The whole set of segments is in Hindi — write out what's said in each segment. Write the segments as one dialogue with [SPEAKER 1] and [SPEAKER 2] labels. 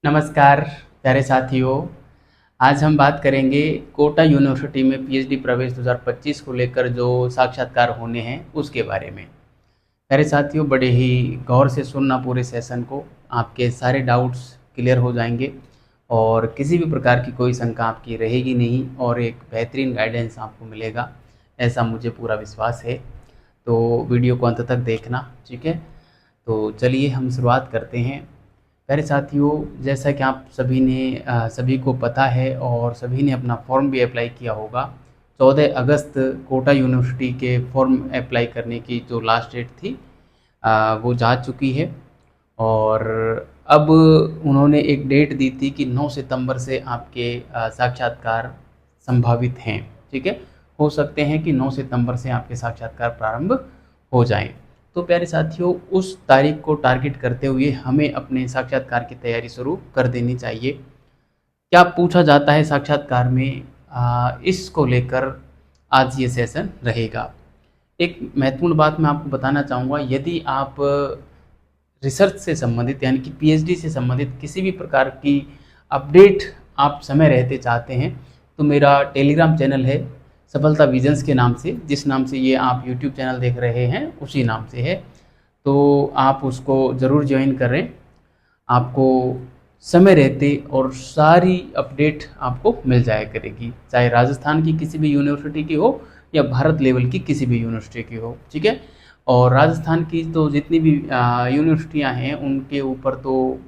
[SPEAKER 1] नमस्कार प्यारे साथियों। आज हम बात करेंगे कोटा यूनिवर्सिटी में पीएचडी प्रवेश 2025 को लेकर जो साक्षात्कार होने हैं उसके बारे में। प्यारे साथियों, बड़े ही गौर से सुनना पूरे सेशन को, आपके सारे डाउट्स क्लियर हो जाएंगे और किसी भी प्रकार की कोई शंका आपकी रहेगी नहीं और एक बेहतरीन गाइडेंस आपको मिलेगा, ऐसा मुझे पूरा विश्वास है। तो वीडियो को अंत तक देखना, ठीक है। तो चलिए हम शुरुआत करते हैं। प्यारे साथियों, जैसा कि आप सभी को पता है और सभी ने अपना फॉर्म भी अप्लाई किया होगा। 14 अगस्त कोटा यूनिवर्सिटी के फॉर्म अप्लाई करने की जो लास्ट डेट थी वो जा चुकी है और अब उन्होंने एक डेट दी थी कि 9 सितंबर से आपके साक्षात्कार संभावित हैं, ठीक है। हो सकते हैं कि 9 सितंबर से आपके साक्षात्कार प्रारंभ हो जाएं। तो प्यारे साथियों, उस तारीख को टारगेट करते हुए हमें अपने साक्षात्कार की तैयारी शुरू कर देनी चाहिए। क्या पूछा जाता है साक्षात्कार में, इसको लेकर आज ये सेशन रहेगा। एक महत्वपूर्ण बात मैं आपको बताना चाहूँगा, यदि आप रिसर्च से संबंधित यानी कि पीएचडी से संबंधित किसी भी प्रकार की अपडेट आप समय रहते चाहते हैं तो मेरा टेलीग्राम चैनल है सफलता विजन्स के नाम से, जिस नाम से ये आप यूट्यूब चैनल देख रहे हैं उसी नाम से है। तो आप उसको ज़रूर ज्वाइन करें, आपको समय रहते और सारी अपडेट आपको मिल जाया करेगी, चाहे राजस्थान की किसी भी यूनिवर्सिटी की हो या भारत लेवल की किसी भी यूनिवर्सिटी की हो, ठीक है। और राजस्थान की तो जितनी भी यूनिवर्सिटियां हैं उनके ऊपर तो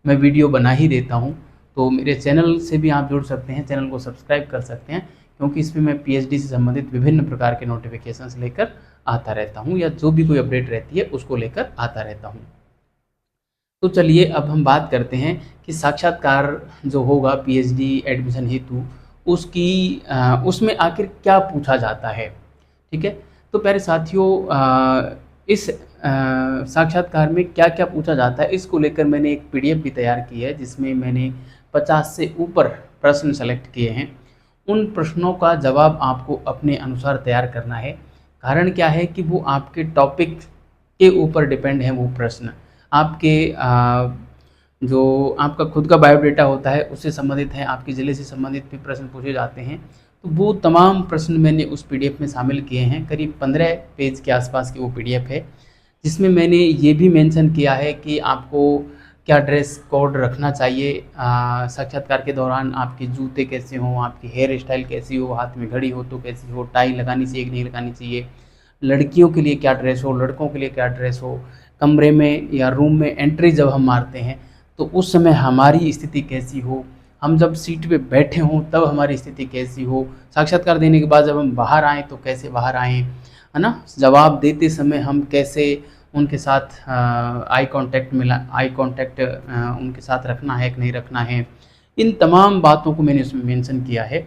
[SPEAKER 1] मैं वीडियो बना ही देता हूं। तो मेरे चैनल से भी आप जुड़ सकते हैं, चैनल को सब्सक्राइब कर सकते हैं, क्योंकि इसमें मैं पीएचडी से संबंधित विभिन्न प्रकार के नोटिफिकेशंस लेकर आता रहता हूं या जो भी कोई अपडेट रहती है उसको लेकर आता रहता हूं। तो चलिए अब हम बात करते हैं कि साक्षात्कार जो होगा पीएचडी एडमिशन हेतु उसमें आखिर क्या पूछा जाता है, ठीक है। तो प्यारे साथियों, इस साक्षात्कार में क्या क्या पूछा जाता है इसको लेकर मैंने एक पीडीएफ भी तैयार की है, जिसमें मैंने 50 से ऊपर प्रश्न सेलेक्ट किए हैं। उन प्रश्नों का जवाब आपको अपने अनुसार तैयार करना है। कारण क्या है कि वो आपके टॉपिक के ऊपर डिपेंड है वो प्रश्न। आपके जो आपका खुद का बायोडाटा होता है उससे संबंधित है, आपके ज़िले से संबंधित भी प्रश्न पूछे जाते हैं। तो वो तमाम प्रश्न मैंने उस पीडीएफ में शामिल किए हैं। करीब 15 पेज के आसपास की वो पीडीएफ है, जिसमें मैंने ये भी मेंशन किया है कि आपको क्या ड्रेस कोड रखना चाहिए साक्षात्कार के दौरान, आपके जूते कैसे हों, आपकी हेयर स्टाइल कैसी हो, हाथ में घड़ी हो तो कैसी हो, टाई लगानी चाहिए कि नहीं लगानी चाहिए, लड़कियों के लिए क्या ड्रेस हो, लड़कों के लिए क्या ड्रेस हो, कमरे में या रूम में एंट्री जब हम मारते हैं तो उस समय हमारी स्थिति कैसी हो, हम जब सीट पे बैठे हों तब हमारी स्थिति कैसी हो, साक्षात्कार देने के बाद जब हम बाहर आएँ तो कैसे बाहर आएँ, है ना। जवाब देते समय हम कैसे उनके साथ आई कांटेक्ट उनके साथ रखना है कि नहीं रखना है, इन तमाम बातों को मैंने उसमें मेंशन किया है।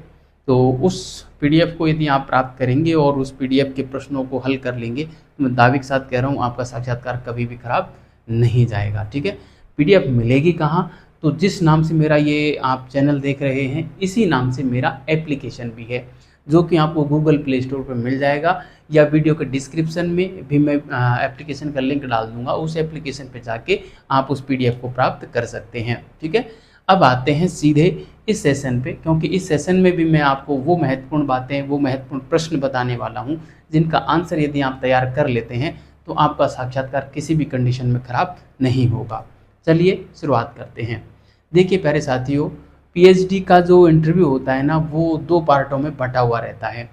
[SPEAKER 1] तो उस पीडीएफ को यदि आप प्राप्त करेंगे और उस पीडीएफ के प्रश्नों को हल कर लेंगे तो मैं दावे के साथ कह रहा हूँ आपका साक्षात्कार कभी भी खराब नहीं जाएगा, ठीक है। पीडीएफ मिलेगी कहाँ? तो जिस नाम से मेरा ये आप चैनल देख रहे हैं इसी नाम से मेरा एप्लीकेशन भी है, जो कि आपको गूगल प्ले स्टोर पर मिल जाएगा, या वीडियो के डिस्क्रिप्शन में भी मैं एप्लीकेशन का लिंक डाल दूंगा। उस एप्लीकेशन पे जाके आप उस पीडीएफ को प्राप्त कर सकते हैं, ठीक है। अब आते हैं सीधे इस सेशन पे, क्योंकि इस सेशन में भी मैं आपको वो महत्वपूर्ण बातें, वो महत्वपूर्ण प्रश्न बताने वाला हूँ जिनका आंसर यदि आप तैयार कर लेते हैं तो आपका साक्षात्कार किसी भी कंडीशन में खराब नहीं होगा। चलिए शुरुआत करते हैं। देखिए प्यारे साथियों, पीएचडी का जो इंटरव्यू होता है ना, वो 2 पार्टों में बटा हुआ रहता है।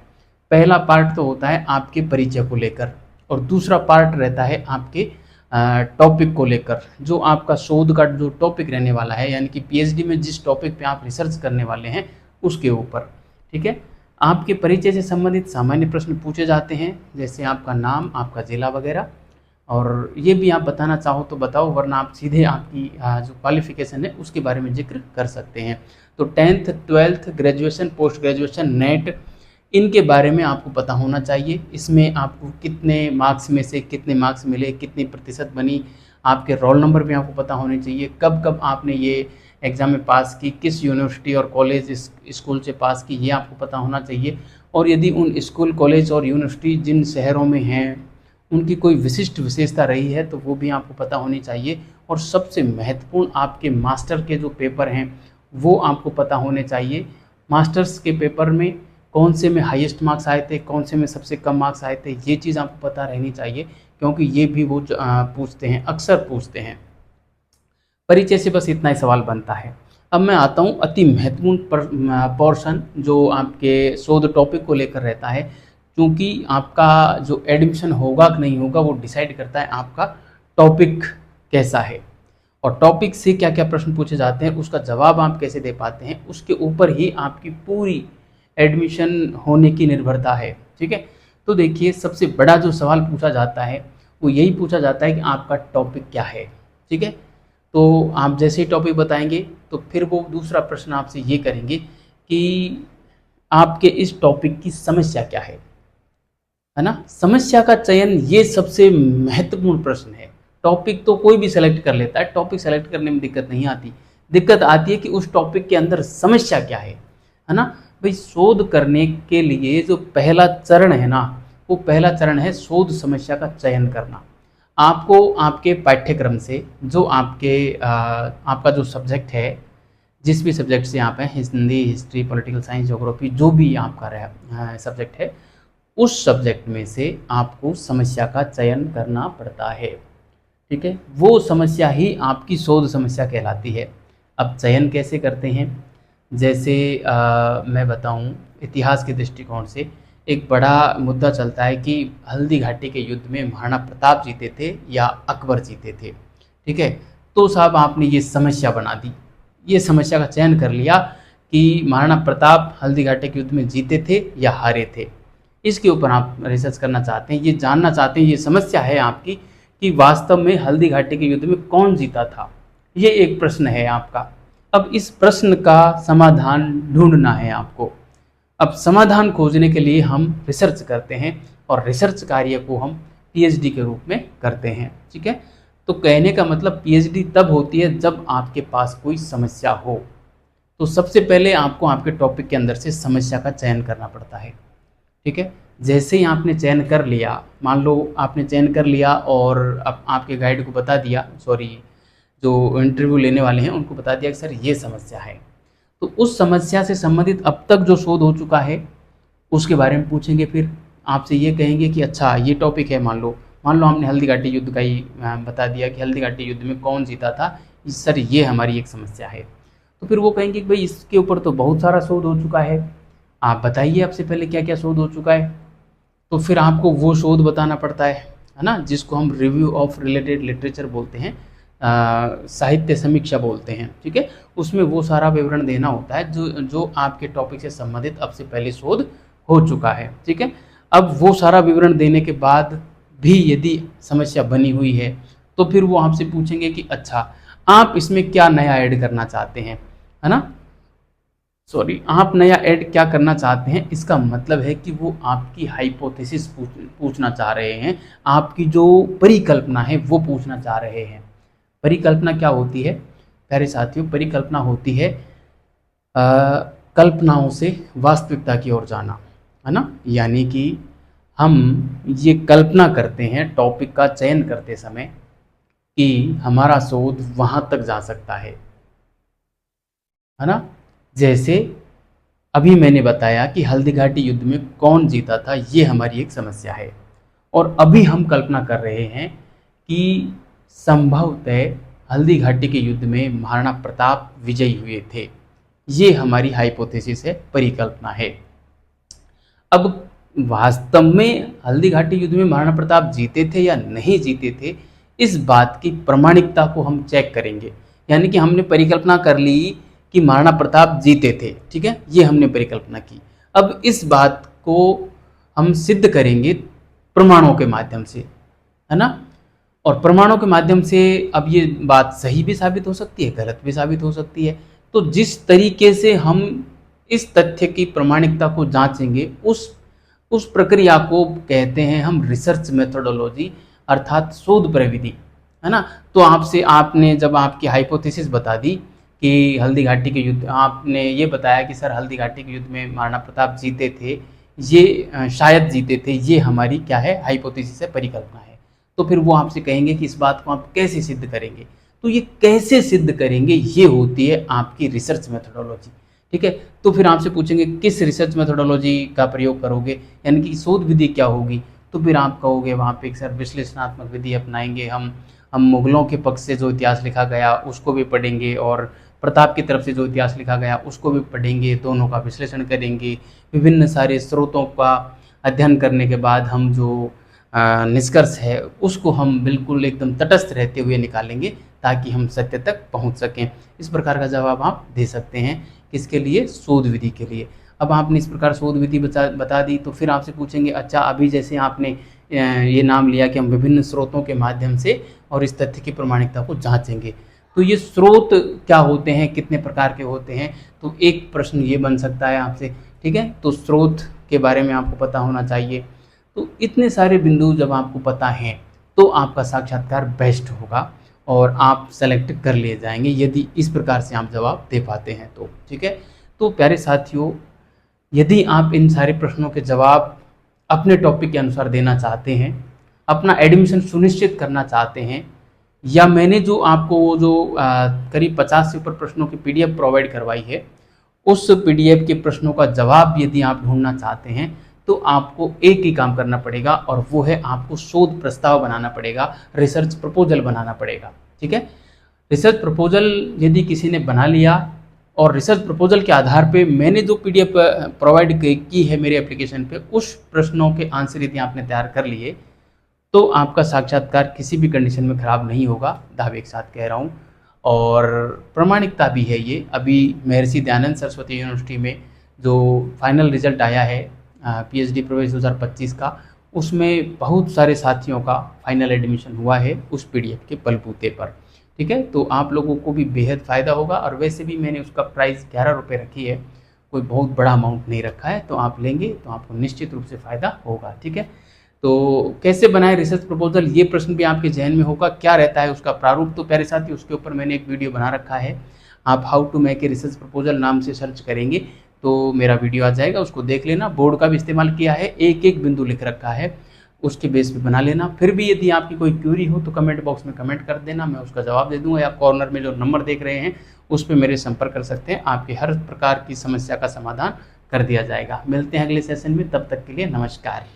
[SPEAKER 1] पहला पार्ट तो होता है आपके परिचय को लेकर और दूसरा पार्ट रहता है आपके टॉपिक को लेकर, जो आपका शोध का जो टॉपिक रहने वाला है, यानी कि पीएचडी में जिस टॉपिक पे आप रिसर्च करने वाले हैं उसके ऊपर, ठीक है। आपके परिचय से संबंधित सामान्य प्रश्न पूछे जाते हैं, जैसे आपका नाम, आपका जिला वगैरह, और ये भी आप बताना चाहो तो बताओ, वरना आप सीधे आपकी जो क्वालिफिकेशन है उसके बारे में जिक्र कर सकते हैं। तो 10th 12th graduation, post graduation, net, इनके बारे में आपको पता होना चाहिए। इसमें आपको कितने मार्क्स में से कितने मार्क्स मिले, कितनी प्रतिशत बनी, आपके रोल नंबर भी आपको पता होने चाहिए, कब कब आपने ये एग्ज़ाम में पास की, किस यूनिवर्सिटी और कॉलेज स्कूल से पास की, ये आपको पता होना चाहिए। और यदि उन स्कूल, कॉलेज और यूनिवर्सिटी जिन शहरों में हैं उनकी कोई विशिष्ट विशेषता रही है तो वो भी आपको पता होनी चाहिए। और सबसे महत्वपूर्ण आपके मास्टर के जो पेपर हैं वो आपको पता होने चाहिए। मास्टर्स के पेपर में कौन से में हाईएस्ट मार्क्स आए थे, कौन से में सबसे कम मार्क्स आए थे, ये चीज़ आपको पता रहनी चाहिए, क्योंकि ये भी वो पूछते हैं, अक्सर पूछते हैं। परिचय से बस इतना ही सवाल बनता है। अब मैं आता हूँ अति महत्वपूर्ण पोर्शन जो आपके शोध टॉपिक को लेकर रहता है, क्योंकि आपका जो एडमिशन होगा कि नहीं होगा वो डिसाइड करता है आपका टॉपिक कैसा है, और टॉपिक से क्या क्या प्रश्न पूछे जाते हैं, उसका जवाब आप कैसे दे पाते हैं, उसके ऊपर ही आपकी पूरी एडमिशन होने की निर्भरता है। ठीक है, तो देखिए सबसे बड़ा जो सवाल पूछा जाता है वो यही पूछा जाता है कि आपका टॉपिक क्या है। ठीक है, तो आप जैसे ही टॉपिक बताएंगे तो फिर वो दूसरा प्रश्न आपसे ये करेंगे कि आपके इस टॉपिक की समस्या क्या है ना। समस्या का चयन ये सबसे महत्वपूर्ण प्रश्न है। टॉपिक तो कोई भी सेलेक्ट कर लेता है, टॉपिक सेलेक्ट करने में दिक्कत नहीं आती, दिक्कत आती है कि उस टॉपिक के अंदर समस्या क्या है ना। भाई शोध करने के लिए जो पहला चरण है ना, वो पहला चरण है शोध समस्या का चयन करना। आपको आपके पाठ्यक्रम से जो आपका जो सब्जेक्ट है, जिस भी सब्जेक्ट से आप हैं, Hindi, history, political science, geography, जो भी आपका सब्जेक्ट है, उस सब्जेक्ट में से आपको समस्या का चयन करना पड़ता है। ठीक है, वो समस्या ही आपकी शोध समस्या कहलाती है। अब चयन कैसे करते हैं, जैसे मैं बताऊं, इतिहास के दृष्टिकोण से एक बड़ा मुद्दा चलता है कि हल्दी घाटी के युद्ध में महाराणा प्रताप जीते थे या अकबर जीते थे। ठीक है, तो साहब आपने ये समस्या बना दी, ये समस्या का चयन कर लिया कि महाराणा प्रताप हल्दी घाटी के युद्ध में जीते थे या हारे थे। इसके ऊपर आप रिसर्च करना चाहते हैं, ये जानना चाहते हैं, ये समस्या है आपकी कि वास्तव में हल्दी घाटी के युद्ध में कौन जीता था। ये एक प्रश्न है आपका। अब इस प्रश्न का समाधान ढूंढना है आपको। अब समाधान खोजने के लिए हम रिसर्च करते हैं, और रिसर्च कार्य को हम पीएचडी के रूप में करते हैं। ठीक है, तो कहने का मतलब पीएचडी तब होती है जब आपके पास कोई समस्या हो। तो सबसे पहले आपको आपके टॉपिक के अंदर से समस्या का चयन करना पड़ता है। ठीक है, जैसे ही आपने चयन कर लिया, मान लो आपने चयन कर लिया और अब आपके गाइड को बता दिया, सॉरी जो इंटरव्यू लेने वाले हैं उनको बता दिया कि सर ये समस्या है, तो उस समस्या से संबंधित अब तक जो शोध हो चुका है उसके बारे में पूछेंगे। फिर आपसे ये कहेंगे कि अच्छा ये टॉपिक है, मान लो हमने हल्दी घाटी युद्ध का ही बता दिया कि हल्दी घाटी युद्ध में कौन जीता था, सर ये हमारी एक समस्या है। तो फिर वो कहेंगे कि भाई इसके ऊपर तो बहुत सारा शोध हो चुका है, आप बताइए आपसे पहले क्या क्या शोध हो चुका है। तो फिर आपको वो शोध बताना पड़ता है ना, जिसको हम रिव्यू ऑफ रिलेटेड लिटरेचर बोलते हैं, साहित्य समीक्षा बोलते हैं। ठीक है, उसमें वो सारा विवरण देना होता है जो आपके टॉपिक से संबंधित अब से पहले शोध हो चुका है। ठीक है, अब वो सारा विवरण देने के बाद भी यदि समस्या बनी हुई है तो फिर वो आपसे पूछेंगे कि अच्छा आप इसमें क्या नया ऐड करना चाहते हैं, है ना, सॉरी आप नया ऐड क्या करना चाहते हैं। इसका मतलब है कि वो आपकी हाइपोथेसिस पूछना चाह रहे हैं, आपकी जो परिकल्पना है वो पूछना चाह रहे हैं। परिकल्पना क्या होती है प्यारे साथियों, परिकल्पना होती है कल्पनाओं से वास्तविकता की ओर जाना, है ना। यानी कि हम ये कल्पना करते हैं टॉपिक का चयन करते समय कि हमारा शोध वहाँ तक जा सकता है ना। जैसे अभी मैंने बताया कि हल्दी घाटी युद्ध में कौन जीता था, ये हमारी एक समस्या है, और अभी हम कल्पना कर रहे हैं कि संभवतः हल्दी घाटी के युद्ध में महाराणा प्रताप विजयी हुए थे। ये हमारी हाइपोथेसिस है, परिकल्पना है। अब वास्तव में हल्दी घाटी युद्ध में महाराणा प्रताप जीते थे या नहीं जीते थे, इस बात की प्रामाणिकता को हम चेक करेंगे। यानी कि हमने परिकल्पना कर ली कि महाराणा प्रताप जीते थे, ठीक है, ये हमने परिकल्पना की। अब इस बात को हम सिद्ध करेंगे प्रमाणों के माध्यम से, है ना। और प्रमाणों के माध्यम से अब ये बात सही भी साबित हो सकती है, गलत भी साबित हो सकती है। तो जिस तरीके से हम इस तथ्य की प्रामाणिकता को जांचेंगे, उस प्रक्रिया को कहते हैं हम रिसर्च मेथोडोलॉजी, अर्थात शोध प्रविधि, है ना। तो आपने जब आपकी हाइपोथेसिस बता दी कि हल्दी घाटी के युद्ध, आपने ये बताया कि सर हल्दी घाटी के युद्ध में महाराणा प्रताप जीते थे, ये शायद जीते थे, ये हमारी क्या है, हाइपोथेसिस है, परिकल्पना है। तो फिर वो आपसे कहेंगे कि इस बात को आप कैसे सिद्ध करेंगे। तो ये कैसे सिद्ध करेंगे, ये होती है आपकी रिसर्च मेथोडोलॉजी। ठीक है, तो फिर आपसे पूछेंगे किस रिसर्च मेथोडोलॉजी का प्रयोग करोगे, यानी कि शोध विधि क्या होगी, तो फिर आप कहोगे वहाँ पे सर विश्लेषणात्मक विधि अपनाएंगे हम मुगलों के पक्ष से जो इतिहास लिखा गया उसको भी पढ़ेंगे और प्रताप की तरफ से जो इतिहास लिखा गया उसको भी पढ़ेंगे, दोनों का विश्लेषण करेंगे, विभिन्न सारे स्रोतों का अध्ययन करने के बाद हम जो निष्कर्ष है उसको हम बिल्कुल एकदम तटस्थ रहते हुए निकालेंगे ताकि हम सत्य तक पहुंच सकें। इस प्रकार का जवाब आप दे सकते हैं, किसके लिए, शोध विधि के लिए। अब आपने इस प्रकार शोध विधि बता दी, तो फिर आपसे पूछेंगे अच्छा अभी जैसे आपने ये नाम लिया कि हम विभिन्न स्रोतों के माध्यम से और इस तथ्य की प्रामाणिकता को जांचेंगे, तो ये स्रोत क्या होते हैं, कितने प्रकार के होते हैं, तो एक प्रश्न ये बन सकता है आपसे। ठीक है, तो स्रोत के बारे में आपको पता होना चाहिए। तो इतने सारे बिंदु जब आपको पता हैं तो आपका साक्षात्कार बेस्ट होगा और आप सेलेक्ट कर लिए जाएंगे यदि इस प्रकार से आप जवाब दे पाते हैं तो। ठीक है, तो प्यारे साथियों, यदि आप इन सारे प्रश्नों के जवाब अपने टॉपिक के अनुसार देना चाहते हैं, अपना एडमिशन सुनिश्चित करना चाहते हैं, या मैंने जो आपको वो जो करीब 50 से ऊपर प्रश्नों की PDF प्रोवाइड करवाई है, उस PDF के प्रश्नों का जवाब यदि आप ढूंढना चाहते हैं तो आपको एक ही काम करना पड़ेगा और वो है आपको शोध प्रस्ताव बनाना पड़ेगा, रिसर्च प्रपोजल बनाना पड़ेगा। ठीक है, रिसर्च प्रपोजल यदि किसी ने बना लिया और रिसर्च प्रपोजल के आधार पे मैंने जो PDF प्रोवाइड की है मेरे एप्लीकेशन पे, उस प्रश्नों के आंसर यदि आपने तैयार कर लिए तो आपका साक्षात्कार किसी भी कंडीशन में ख़राब नहीं होगा, दावे के साथ कह रहा हूँ। और प्रामाणिकता भी है ये। अभी महर्षि दयानंद सरस्वती यूनिवर्सिटी में जो फाइनल रिजल्ट आया है PhD प्रवेश 2025 का, उसमें बहुत सारे साथियों का फाइनल एडमिशन हुआ है उस PDF के बलबूते पर। ठीक है, तो आप लोगों को भी बेहद फ़ायदा होगा। और वैसे भी मैंने उसका प्राइस 11 रुपये रखी है, कोई बहुत बड़ा अमाउंट नहीं रखा है, तो आप लेंगे तो आपको निश्चित रूप से फ़ायदा होगा। ठीक है, तो कैसे बनाए रिसर्च प्रपोजल, ये प्रश्न भी आपके जहन में होगा, क्या रहता है उसका प्रारूप। तो प्यारे साथी, उसके ऊपर मैंने एक वीडियो बना रखा है, आप how to make a research proposal नाम से सर्च करेंगे तो मेरा वीडियो आ जाएगा, उसको देख लेना। बोर्ड का भी इस्तेमाल किया है, एक एक बिंदु लिख रखा है, उसके बेस पे बना लेना। फिर भी यदि आपकी कोई क्यूरी हो तो कमेंट बॉक्स में कमेंट कर देना, मैं उसका जवाब दे दूंगा, या कॉर्नर में जो नंबर देख रहे हैं उस पर मेरे संपर्क कर सकते हैं, आपकी हर प्रकार की समस्या का समाधान कर दिया जाएगा। मिलते हैं अगले सेशन में, तब तक के लिए नमस्कार।